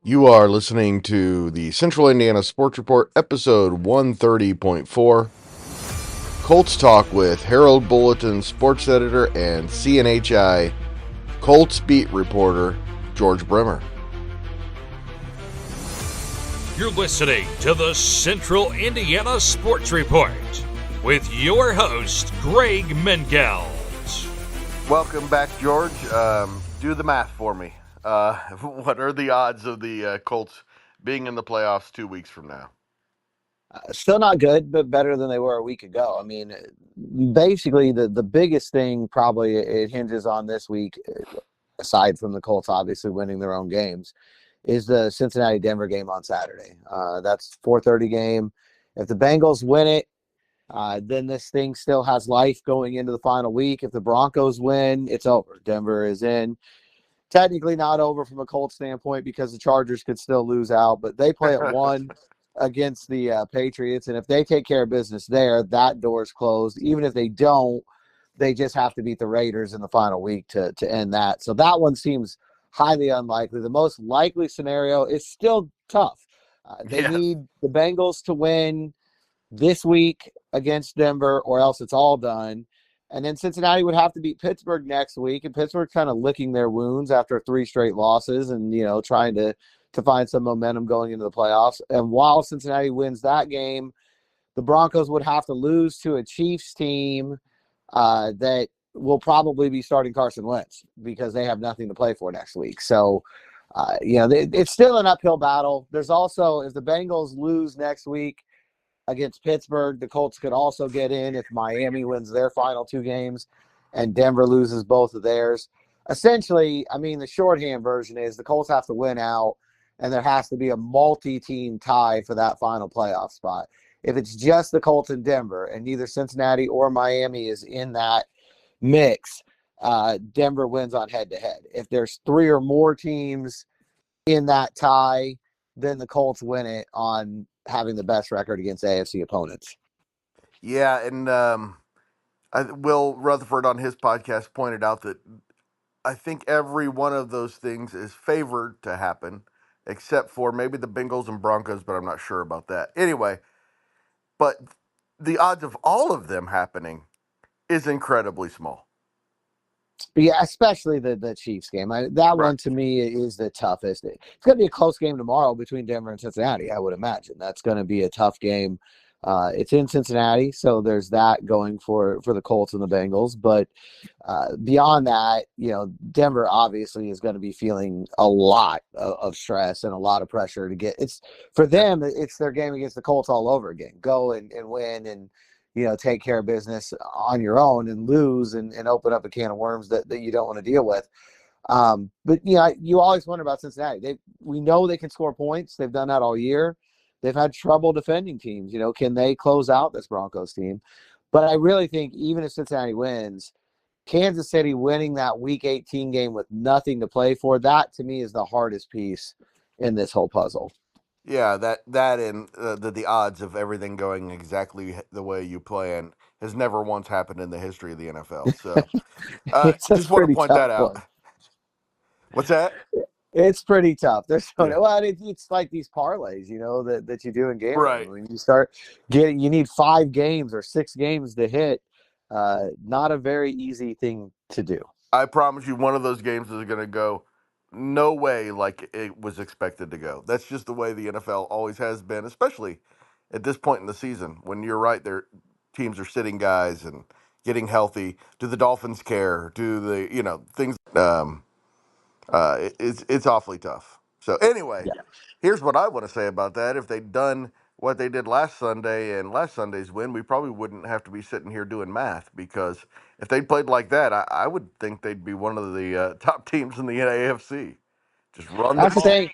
You are listening to the Central Indiana Sports Report, episode 130.4. Colts Talk with Herald-Bulletin sports editor and CNHI Colts beat reporter George Bremer. You're listening to the Central Indiana Sports Report with your host, Greg Mengelt. Welcome back, George. Do the math for me. What are the odds of the Colts being in the playoffs 2 weeks from now? Still not good, but better than they were a week ago. I mean, basically, the biggest thing probably it hinges on this week, aside from the Colts obviously winning their own games, is the Cincinnati-Denver game on Saturday. That's 4:30 game. If the Bengals win it, then this thing still has life going into the final week. If the Broncos win, it's over. Denver is in. Technically not over from a Colts standpoint because the Chargers could still lose out, but they play at 1 against the Patriots, and if they take care of business there, that door's closed. Even if they don't, they just have to beat the Raiders in the final week to end that. So that one seems highly unlikely. The most likely scenario is still tough. They need the Bengals to win this week against Denver, or else it's all done. And then Cincinnati would have to beat Pittsburgh next week, and Pittsburgh kind of licking their wounds after 3 straight losses and, trying to find some momentum going into the playoffs. And while Cincinnati wins that game, the Broncos would have to lose to a Chiefs team that will probably be starting Carson Wentz because they have nothing to play for next week. So, it's still an uphill battle. There's also, if the Bengals lose next week against Pittsburgh, the Colts could also get in if Miami wins their final 2 games and Denver loses both of theirs. Essentially, I mean, the shorthand version is the Colts have to win out, and there has to be a multi-team tie for that final playoff spot. If it's just the Colts and Denver, and neither Cincinnati or Miami is in that mix, Denver wins on head-to-head. If there's 3 or more teams in that tie, then the Colts win it on having the best record against AFC opponents. Yeah, and Will Rutherford on his podcast pointed out that I think every one of those things is favored to happen, except for maybe the Bengals and Broncos, but I'm not sure about that. Anyway, but the odds of all of them happening is incredibly small. Yeah, especially the Chiefs game. That one to me is the toughest. It's going to be a close game tomorrow between Denver and Cincinnati, I would imagine. That's going to be a tough game. It's in Cincinnati, so there's that going for the Colts and the Bengals. But beyond that, Denver obviously is going to be feeling a lot of stress and a lot of pressure to get. It's for them. It's their game against the Colts all over again. Go and win and take care of business on your own, and lose and open up a can of worms that you don't want to deal with. But you always wonder about Cincinnati. We know they can score points. They've done that all year. They've had trouble defending teams. Can they close out this Broncos team? But I really think even if Cincinnati wins, Kansas City winning that Week 18 game with nothing to play for, that to me is the hardest piece in this whole puzzle. Yeah, that and the odds of everything going exactly the way you plan has never once happened in the history of the NFL. So just want to point that out. One. What's that? It's pretty tough. There's it's like these parlays, that you do in gambling. Right. When you start getting, you need 5 games or 6 games to hit. Not a very easy thing to do. I promise you, one of those games is going to go no way like it was expected to go. That's just the way the NFL always has been, especially at this point in the season when you're right, their teams are sitting guys and getting healthy. Do the Dolphins care? Do the things? It's awfully tough. So anyway, Here's what I want to say about that. If they'd done what they did last Sunday and last Sunday's win, we probably wouldn't have to be sitting here doing math, because if they played like that, I would think they'd be one of the top teams in the AFC. Just run the ball.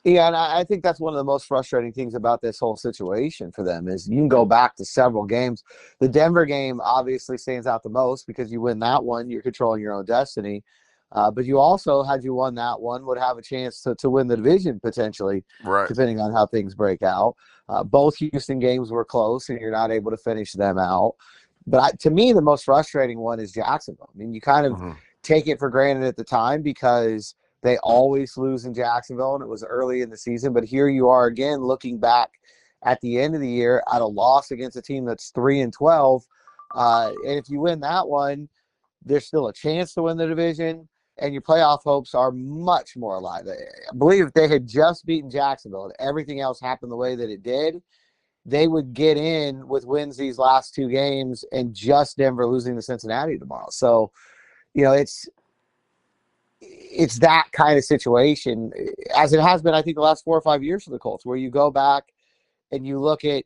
Yeah, and I think that's one of the most frustrating things about this whole situation for them is you can go back to several games. The Denver game obviously stands out the most because you win that one, you're controlling your own destiny. But you also, had you won that one, would have a chance to win the division potentially, depending on how things break out. Both Houston games were close, and you're not able to finish them out. But to me, the most frustrating one is Jacksonville. I mean, you kind of take it for granted at the time because They always lose in Jacksonville, and it was early in the season. But here you are again, looking back at the end of the year at a loss against a team that's 3-12. And if you win that one, there's still a chance to win the division, and your playoff hopes are much more alive. I believe if they had just beaten Jacksonville and everything else happened the way that it did, they would get in with wins these last two games and just Denver losing to Cincinnati tomorrow. So, it's that kind of situation, as it has been, I think, the last 4 or 5 years for the Colts, where you go back and you look at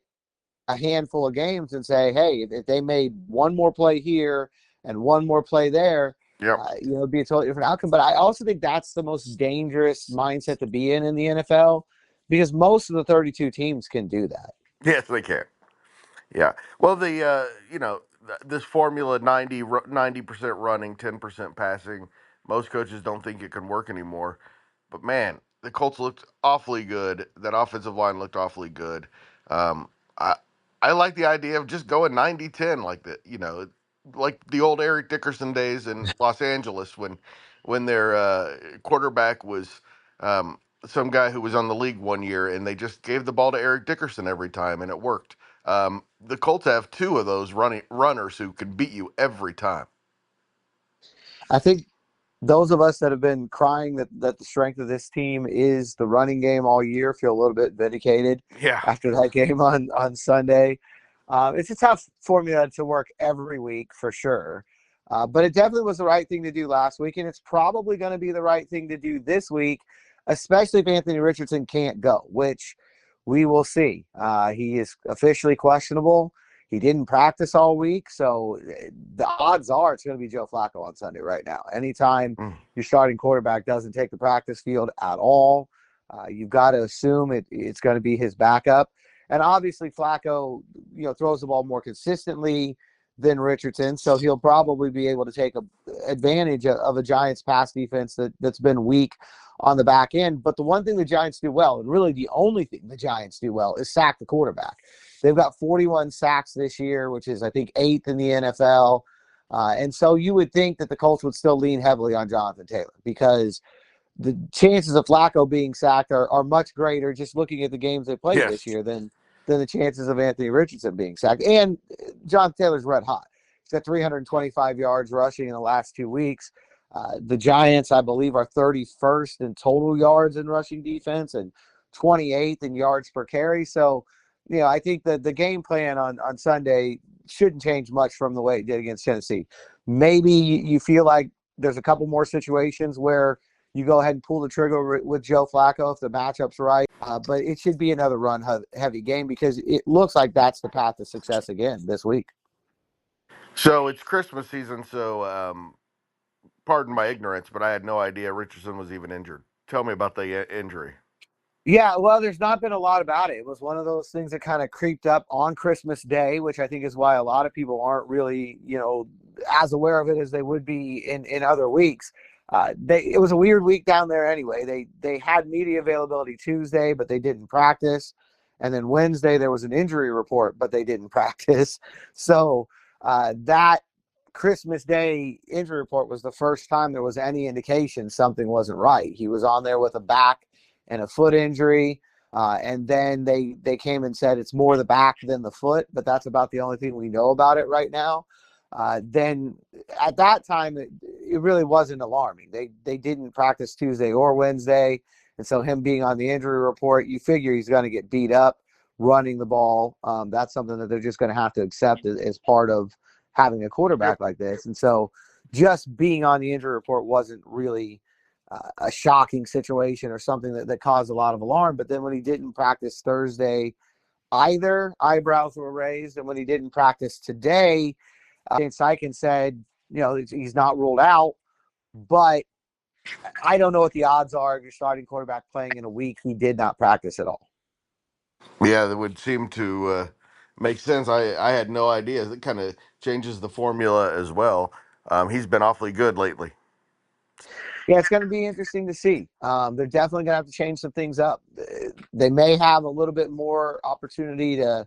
a handful of games and say, hey, if they made one more play here and one more play there, Yep. it'd be a totally different outcome. But I also think that's the most dangerous mindset to be in the NFL, because most of the 32 teams can do that. Yes, they can. Yeah. Well, this formula 90% running, 10% passing, most coaches don't think it can work anymore. But man, the Colts looked awfully good. That offensive line looked awfully good. Um, I I like the idea of just going 90-10 like that, like the old Eric Dickerson days in Los Angeles when their quarterback was some guy who was on the league one year, and they just gave the ball to Eric Dickerson every time, and it worked. The Colts have two of those runners who can beat you every time. I think those of us that have been crying that the strength of this team is the running game all year feel a little bit vindicated Yeah. after that game on Sunday. It's a tough formula to work every week for sure. But it definitely was the right thing to do last week, and it's probably going to be the right thing to do this week, especially if Anthony Richardson can't go, which we will see. He is officially questionable. He didn't practice all week, so the odds are it's going to be Joe Flacco on Sunday right now. Anytime your starting quarterback doesn't take the practice field at all, you've got to assume it's going to be his backup. And obviously Flacco, throws the ball more consistently than Richardson, so he'll probably be able to take advantage of a Giants pass defense that's been weak on the back end. But the one thing the Giants do well, and really the only thing the Giants do well, is sack the quarterback. They've got 41 sacks this year, which is, I think, 8th in the NFL. And so you would think that the Colts would still lean heavily on Jonathan Taylor, because the chances of Flacco being sacked are much greater just looking at the games they played Yes. this year than the chances of Anthony Richardson being sacked. And Jonathan Taylor's red hot. He's got 325 yards rushing in the last 2 weeks. The Giants, I believe, are 31st in total yards in rushing defense and 28th in yards per carry. So, I think that the game plan on Sunday shouldn't change much from the way it did against Tennessee. Maybe you feel like there's a couple more situations where you go ahead and pull the trigger with Joe Flacco if the matchup's right. But it should be another run-heavy game, because it looks like that's the path to success again this week. So it's Christmas season, so pardon my ignorance, but I had no idea Richardson was even injured. Tell me about the injury. Yeah, well, there's not been a lot about it. It was one of those things that kind of creeped up on Christmas Day, which I think is why a lot of people aren't really, as aware of it as they would be in other weeks. It was a weird week down there anyway. They had media availability Tuesday, but they didn't practice. And then Wednesday there was an injury report, but they didn't practice. So that Christmas Day injury report was the first time there was any indication something wasn't right. He was on there with a back and a foot injury. And then they came and said it's more the back than the foot, but that's about the only thing we know about it right now. Then at that time, it really wasn't alarming. They didn't practice Tuesday or Wednesday. And so him being on the injury report, you figure he's going to get beat up running the ball. That's something that they're just going to have to accept as part of having a quarterback like this. And so just being on the injury report wasn't really a shocking situation or something that caused a lot of alarm. But then when he didn't practice Thursday either, eyebrows were raised. And when he didn't practice today, James Sykin said, he's not ruled out. But I don't know what the odds are of your starting quarterback playing in a week he did not practice at all. Yeah, that would seem to make sense. I had no idea. It kind of changes the formula as well. He's been awfully good lately. Yeah, it's going to be interesting to see. They're definitely going to have to change some things up. They may have a little bit more opportunity to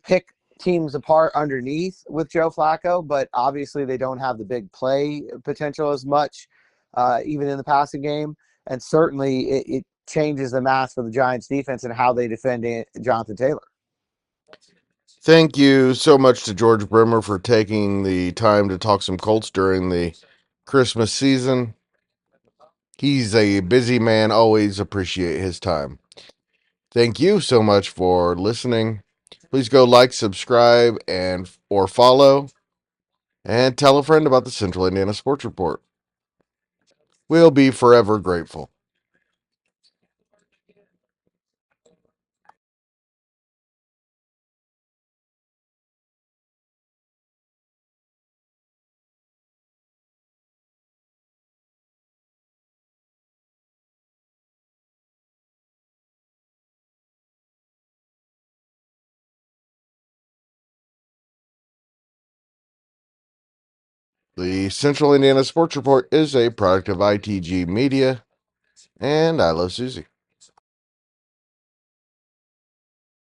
pick teams apart underneath with Joe Flacco, but obviously they don't have the big play potential as much even in the passing game. And certainly it changes the math for the Giants defense and how they defend Jonathan Taylor. Thank you so much to George Bremer for taking the time to talk some Colts during the Christmas season. He's a busy man, always appreciate his time. Thank you so much for listening. Please go like, subscribe, and or follow, and tell a friend about the Central Indiana Sports Report. We'll be forever grateful. The Central Indiana Sports Report is a product of ITG Media, and I love Susie.